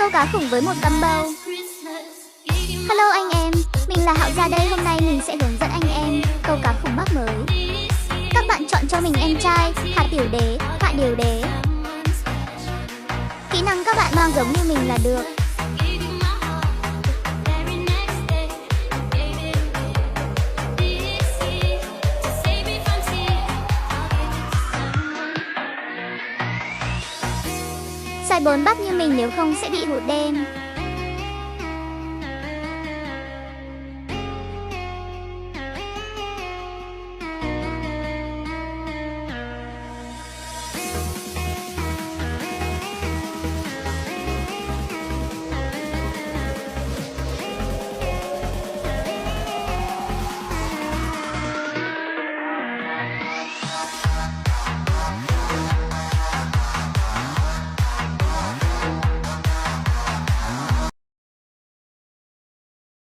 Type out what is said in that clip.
câu cá khủng với một combo. Hello anh em, mình là Hạo Gia đây. Hôm nay mình sẽ hướng dẫn anh em câu cá khủng mắc mới. Các bạn chọn cho mình em trai, hạt tiểu đế, hạ điều đế. Kỹ năng các bạn mang giống như mình là được. Size 4 bắt như mình, nếu không sẽ bị hụt đen.